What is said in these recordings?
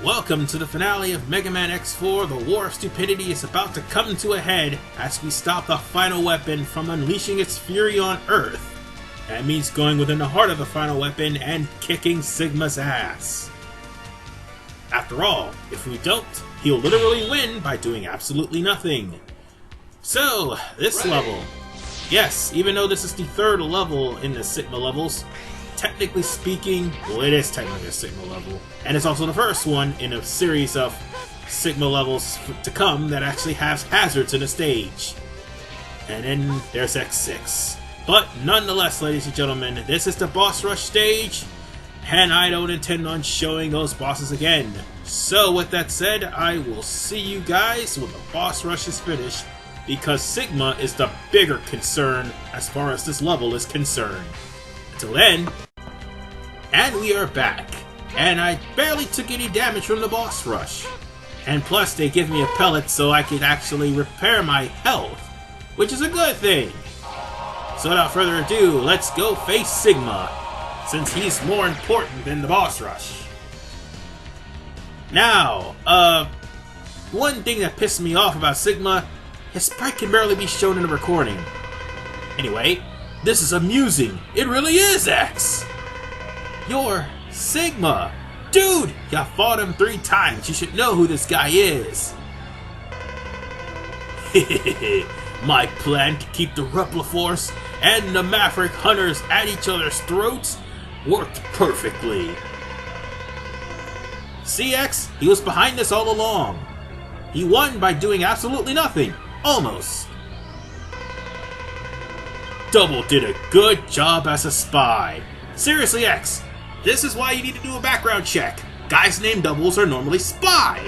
Welcome to the finale of Mega Man X4. The War of Stupidity is about to come to a head as we stop the final weapon from unleashing its fury on Earth. That means going within the heart of the final weapon and kicking Sigma's ass. After all, if we don't, he'll literally win by doing absolutely nothing. So, this level. Yes, even though this is the third level in the Sigma levels, technically speaking, well, it is technically a Sigma level, and it's also the first one in a series of Sigma levels to come that actually has hazards in the stage. And then there's X6. But nonetheless, ladies and gentlemen, this is the boss rush stage, and I don't intend on showing those bosses again. So with that said, I will see you guys when the boss rush is finished, because Sigma is the bigger concern as far as this level is concerned. Until then, and we are back, and I barely took any damage from the boss rush. And plus they give me a pellet so I can actually repair my health, which is a good thing. So without further ado, let's go face Sigma, since he's more important than the boss rush. Now, one thing that pissed me off about Sigma, his sprite can barely be shown in the recording. Anyway, this is amusing. It really is, X! You're Sigma! Dude! You fought him 3 times. You should know who this guy is. My plan to keep the Repliforce and the Maverick Hunters at each other's throats worked perfectly. CX, he was behind this all along. He won by doing absolutely nothing. Almost. Double did a good job as a spy. Seriously, X, this is why you need to do a background check. Guys named Doubles are normally spy.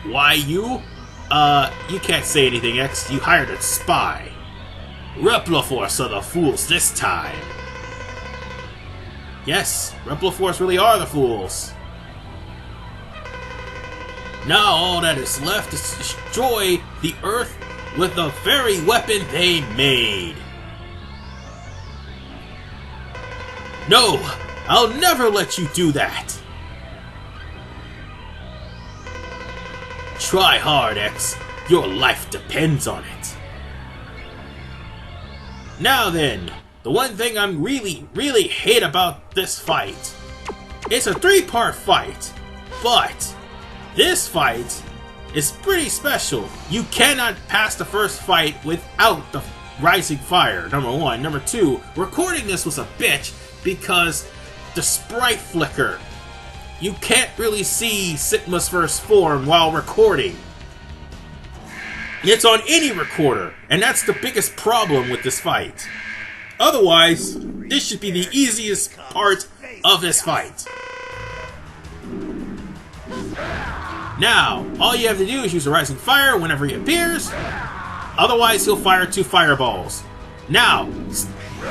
Why you? You can't say anything, X. You hired a spy. Repliforce are the fools this time. Yes, Repliforce really are the fools. Now all that is left is to destroy the Earth with the very weapon they made. No! I'll never let you do that! Try hard, X. Your life depends on it. Now then, the one thing I'm really hate about this fight. It's a 3-part fight, but this fight is pretty special. You cannot pass the first fight without the rising fire, number 1. Number 2, recording this was a bitch because the sprite flicker. You can't really see Sigma's first form while recording. It's on any recorder, and that's the biggest problem with this fight. Otherwise, this should be the easiest part of this fight. Now, all you have to do is use a rising fire whenever he appears. Otherwise, he'll fire 2 fireballs. Now,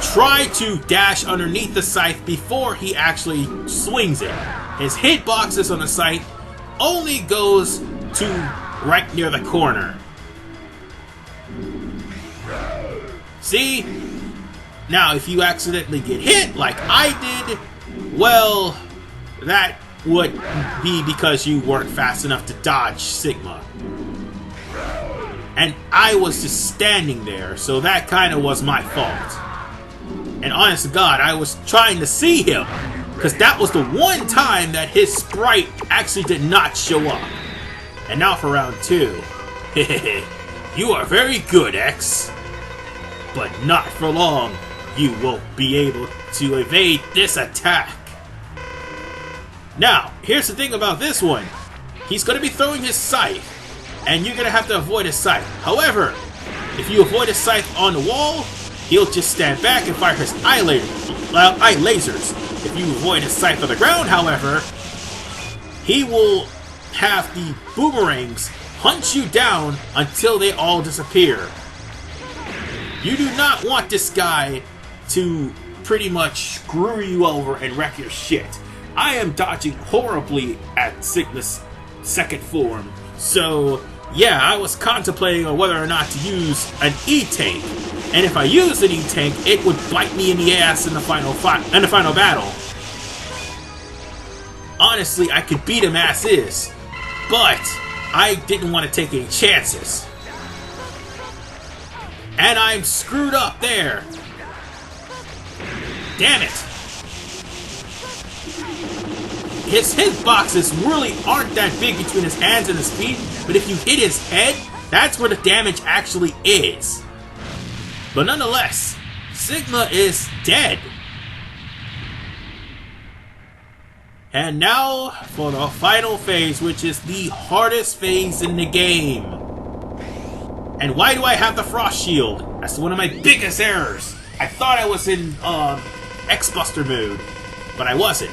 try to dash underneath the scythe before he actually swings it. His hitboxes on the scythe only goes to right near the corner. See? Now, if you accidentally get hit like I did, well, that would be because you weren't fast enough to dodge Sigma. And I was just standing there, so that kind of was my fault. And honest to God, I was trying to see him, because that was the one time that his sprite actually did not show up. And now for round 2. You are very good, X. But not for long. You won't be able to evade this attack. Now, here's the thing about this one. He's going to be throwing his scythe, and you're going to have to avoid his scythe. However, if you avoid his scythe on the wall, he'll just stand back and fire his eye lasers. If you avoid his scythe on the ground, however, he will have the boomerangs hunt you down until they all disappear. You do not want this guy to pretty much screw you over and wreck your shit. I am dodging horribly at Sigma's second form, so yeah, I was contemplating on whether or not to use an E-Tank. And if I used an E-Tank, it would bite me in the ass in the final battle. Honestly, I could beat him as is, but I didn't want to take any chances. And I'm screwed up there. Damn it. His hitboxes really aren't that big between his hands and his feet, but if you hit his head, that's where the damage actually is. But nonetheless, Sigma is dead. And now for the final phase, which is the hardest phase in the game. And why do I have the Frost Shield? That's one of my biggest errors. I thought I was in X-Buster mode, but I wasn't.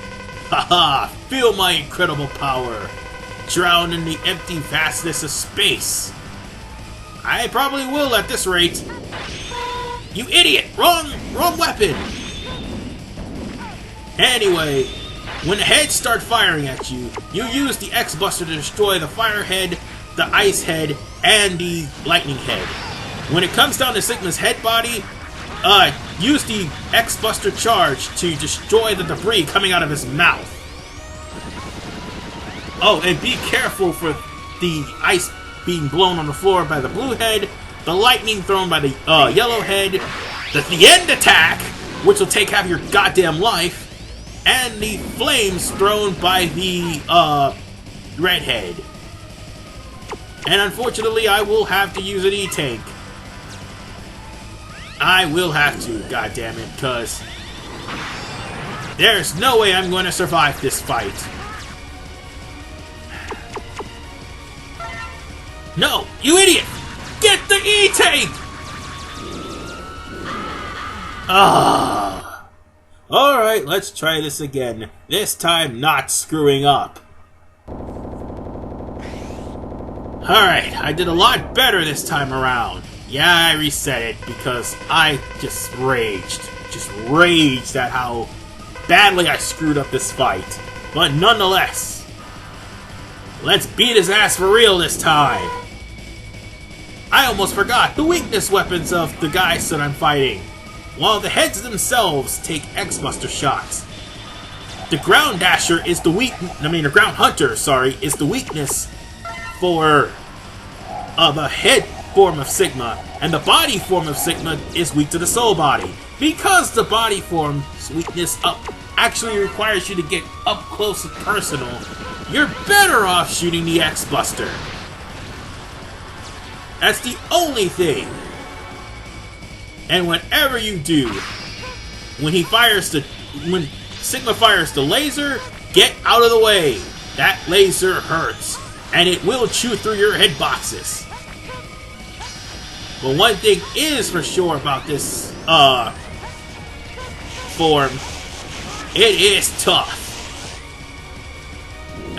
Haha, feel my incredible power. Drown in the empty vastness of space. I probably will at this rate. You idiot! Wrong weapon! Anyway, when the heads start firing at you, you use the X-Buster to destroy the fire head, the ice head, and the lightning head. When it comes down to Sigma's head body, use the X-Buster charge to destroy the debris coming out of his mouth. Oh, and be careful for the ice being blown on the floor by the blue head, the lightning thrown by the yellow head, the end attack, which will take half your goddamn life, and the flames thrown by the red head. And unfortunately, I will have to use an E-Tank. I will have to, goddammit, because there's no way I'm going to survive this fight. No, you idiot! Get the E-Tank! Ah. Alright, let's try this again. This time not screwing up. Alright, I did a lot better this time around. Yeah, I reset it because I just raged. Just raged at how badly I screwed up this fight. But nonetheless, let's beat his ass for real this time. I almost forgot the weakness weapons of the guys that I'm fighting. While the heads themselves take X-Buster shots. The Ground Dasher is the the Ground Hunter, sorry, is the weakness for the head form of Sigma, and the body form of Sigma is weak to the soul body. Because the body form's weakness actually requires you to get up close and personal, you're better off shooting the X-Buster. That's the only thing. And whenever you do, when Sigma fires the laser, get out of the way. That laser hurts, and it will chew through your head boxes. But one thing is for sure about this form, it is tough.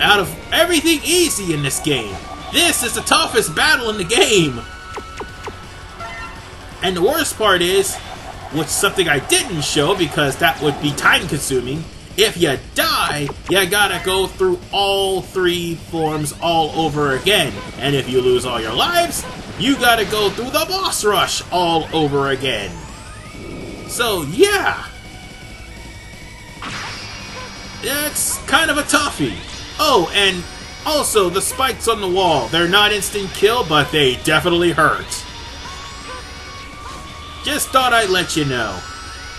Out of everything easy in this game, this is the toughest battle in the game. And the worst part is, which is something I didn't show because that would be time consuming, if you die, you gotta go through all three forms all over again. And if you lose all your lives, you gotta go through the boss rush all over again. So yeah, that's kind of a toughie. Oh, and also the spikes on the wall, they're not instant kill, but they definitely hurt. Just thought I'd let you know.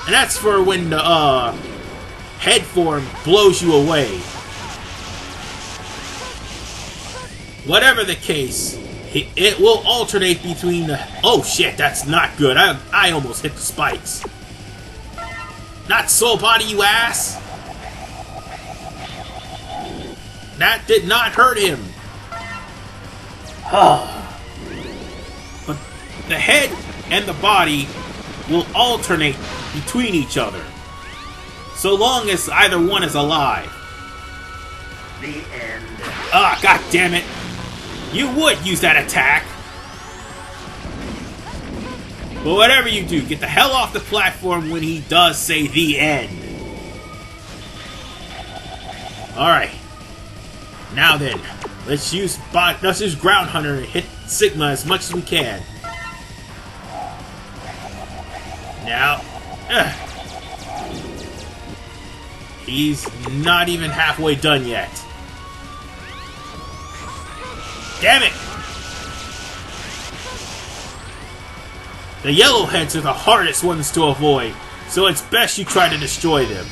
And that's for when the head form blows you away. Whatever the case, it will alternate between the... Oh shit, that's not good. I almost hit the spikes. Not soul body, you ass! That did not hurt him. But the head and the body will alternate between each other, so long as either one is alive. The end. Ah, god damn it! You would use that attack! But whatever you do, get the hell off the platform when he does say the end. Alright. Now then, let's use Ground Hunter and hit Sigma as much as we can. Now, He's not even halfway done yet. Damn it! The yellowheads are the hardest ones to avoid, so it's best you try to destroy them.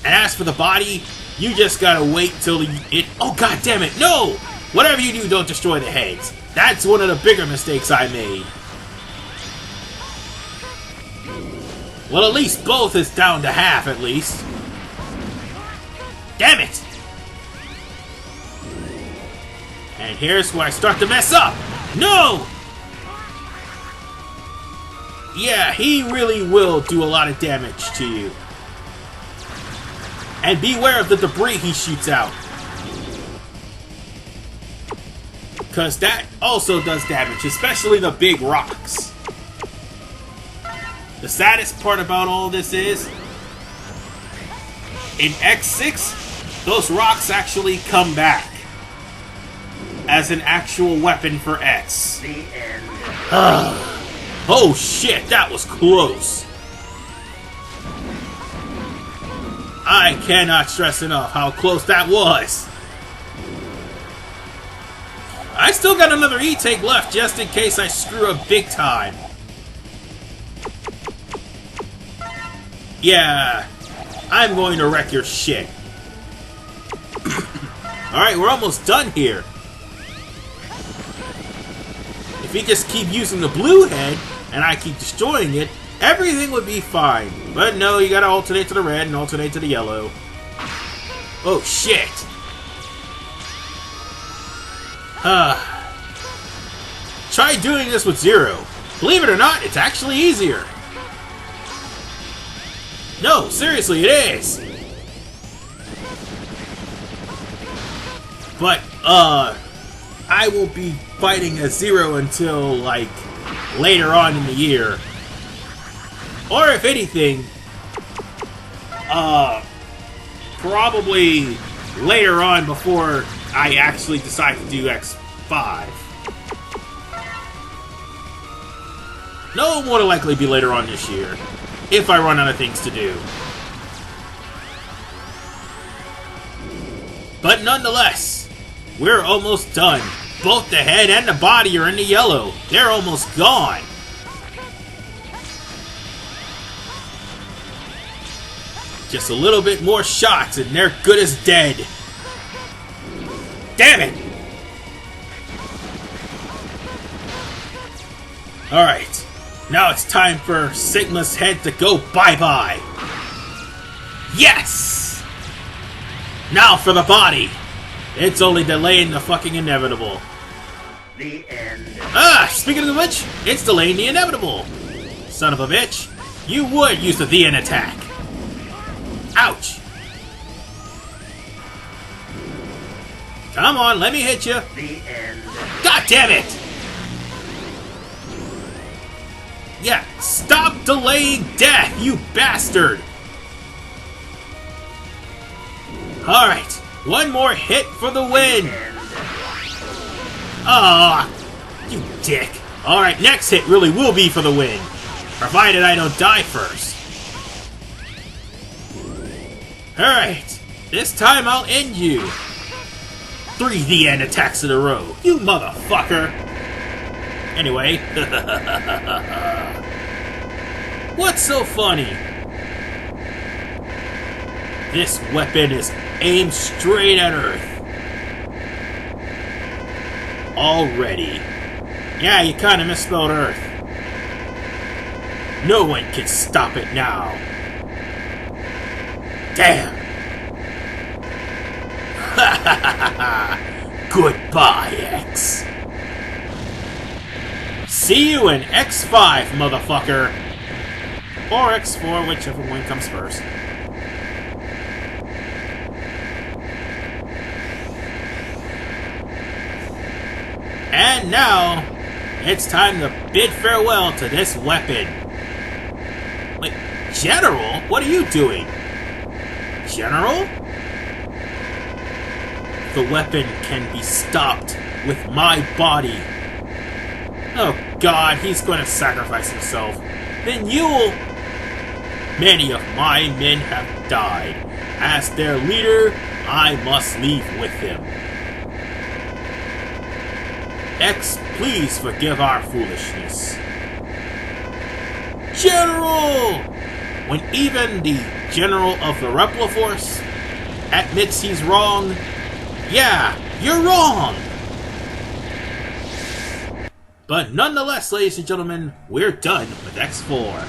And as for the body, you just gotta wait till it... Oh, god damn it, no! Whatever you do, don't destroy the heads. That's one of the bigger mistakes I made. Well, at least both is down to half, at least. Damn it! And here's where I start to mess up! No! Yeah, he really will do a lot of damage to you. And beware of the debris he shoots out. Because that also does damage, especially the big rocks. The saddest part about all this is, in X6, those rocks actually come back as an actual weapon for X. The end. Oh shit, that was close. I cannot stress enough how close that was. I still got another E-Tank left just in case I screw up big time. Yeah, I'm going to wreck your shit. Alright, we're almost done here. If you just keep using the blue head, and I keep destroying it, everything would be fine. But no, you gotta alternate to the red and alternate to the yellow. Oh shit! Try doing this with Zero. Believe it or not, it's actually easier. No, seriously, it is. But, I will be fighting as Zero until, like, later on in the year. Or if anything, probably later on before I actually decide to do X5. No, more than likely be later on this year, if I run out of things to do. But nonetheless, we're almost done. Both the head and the body are in the yellow. They're almost gone. Just a little bit more shots and they're good as dead. Damn it! Alright. Now it's time for Sigma's head to go bye-bye. Yes! Now for the body. It's only delaying the fucking inevitable. The end. Speaking of which, it's delaying the inevitable. Son of a bitch. You would use the end attack. Ouch. Come on, let me hit you. The end. God damn it! Yeah, stop delaying death, you bastard! Alright, one more hit for the win! Ah, you dick. Alright, next hit really will be for the win. Provided I don't die first. Alright, this time I'll end you. 3 the end attacks in a row, you motherfucker! Anyway, what's so funny? This weapon is aimed straight at Earth. Already. Yeah, you kinda misspelled Earth. No one can stop it now. Damn. Goodbye, X. See you in X5, motherfucker! Or X4, whichever one comes first. And now, it's time to bid farewell to this weapon. Wait, General? What are you doing? General? The weapon can be stopped with my body. Oh god, he's going to sacrifice himself. Then you'll... Many of my men have died. As their leader, I must leave with him. X, please forgive our foolishness. General! When even the general of the Repliforce admits he's wrong, yeah, you're wrong! But nonetheless, ladies and gentlemen, we're done with X4.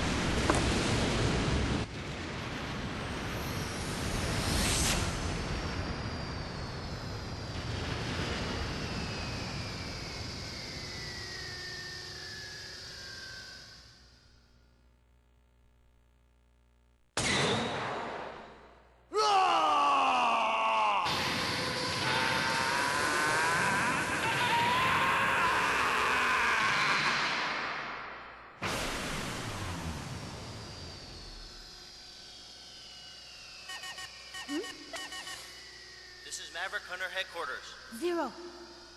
This is Maverick Hunter headquarters. Zero.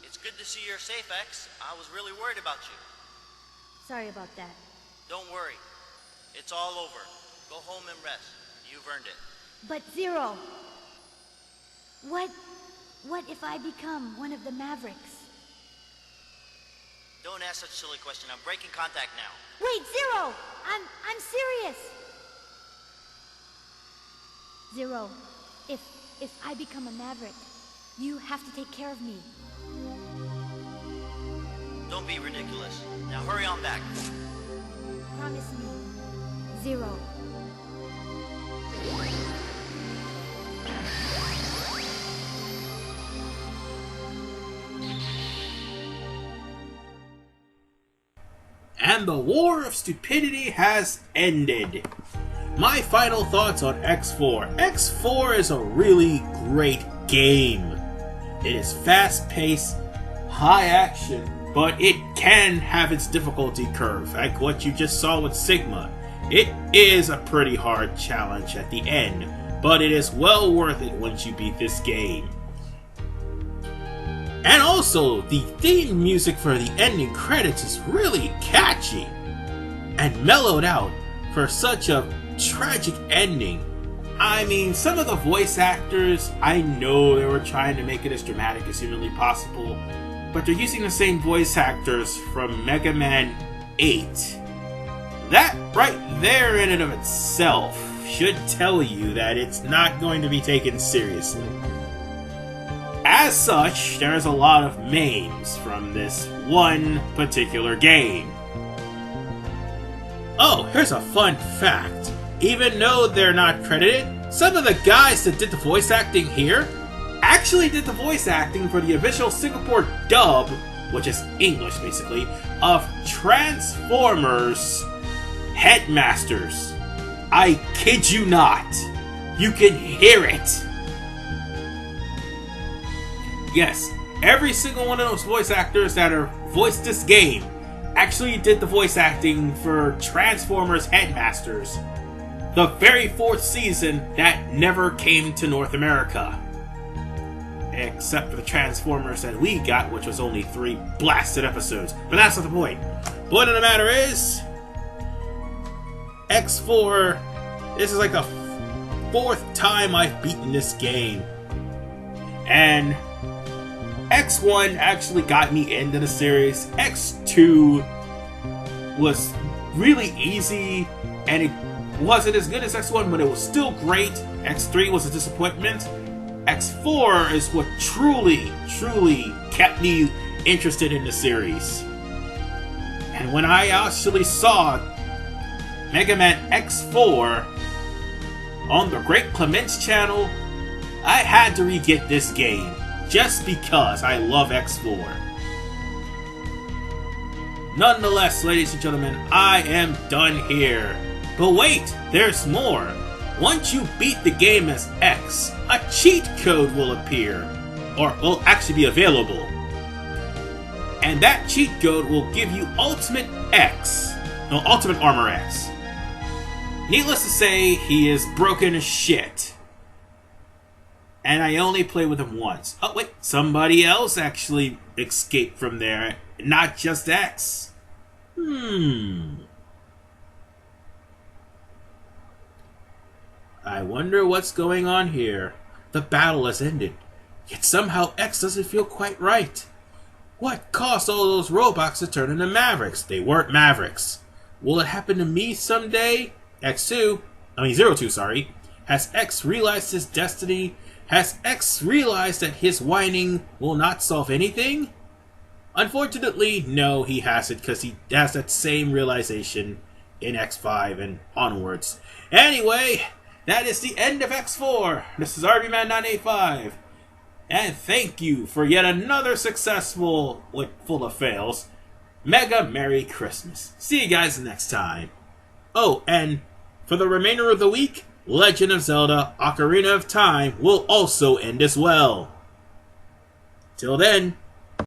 It's good to see you're safe, X. I was really worried about you. Sorry about that. Don't worry. It's all over. Go home and rest. You've earned it. But Zero, what if I become one of the Mavericks? Don't ask such a silly question. I'm breaking contact now. Wait, Zero! I'm serious! Zero, if I become a Maverick, you have to take care of me. Don't be ridiculous. Now hurry on back. Promise me. Zero. And the War of Stupidity has ended. My final thoughts on X4. X4 is a really great game. It is fast-paced, high action, but it can have its difficulty curve, like what you just saw with Sigma. It is a pretty hard challenge at the end, but it is well worth it once you beat this game. And also, the theme music for the ending credits is really catchy and mellowed out for such a tragic ending. I mean, some of the voice actors, I know they were trying to make it as dramatic as humanly possible, but they're using the same voice actors from Mega Man 8. That right there in and of itself should tell you that it's not going to be taken seriously. As such, there's a lot of memes from this one particular game. Oh, here's a fun fact. Even though they're not credited, some of the guys that did the voice acting here actually did the voice acting for the official Singapore dub, which is English basically, of Transformers Headmasters. I kid you not. You can hear it. Yes, every single one of those voice actors that are voiced this game actually did the voice acting for Transformers Headmasters, the very fourth season that never came to North America. Except for the Transformers that we got, which was only 3 blasted episodes. But that's not the point. Point of the matter is, X4, this is like the 4th time I've beaten this game. And X1 actually got me into the series. X2 was really easy, and it wasn't as good as X1, but it was still great. X3 was a disappointment. X4 is what truly kept me interested in the series. And when I actually saw Mega Man X4 on the Great Clement's channel, I had to re-get this game, just because I love X4. Nonetheless, ladies and gentlemen, I am done here. But wait, there's more. Once you beat the game as X, a cheat code will appear, or will actually be available. And that cheat code will give you Ultimate Armor X. Needless to say, he is broken as shit. And I only played with him once. Oh wait, somebody else actually escaped from there, not just X. I wonder what's going on here. The battle has ended, yet somehow X doesn't feel quite right. What caused all those robots to turn into Mavericks? They weren't Mavericks. Will it happen to me someday? Zero Two, sorry. Has X realized his destiny? Has X realized that his whining will not solve anything? Unfortunately, no, he hasn't, because he has that same realization in X5 and onwards. Anyway, that is the end of X4. This is RBman985. And thank you for yet another successful, full of fails, Mega Merry Christmas. See you guys next time. Oh, and for the remainder of the week, Legend of Zelda Ocarina of Time will also end as well. Till then,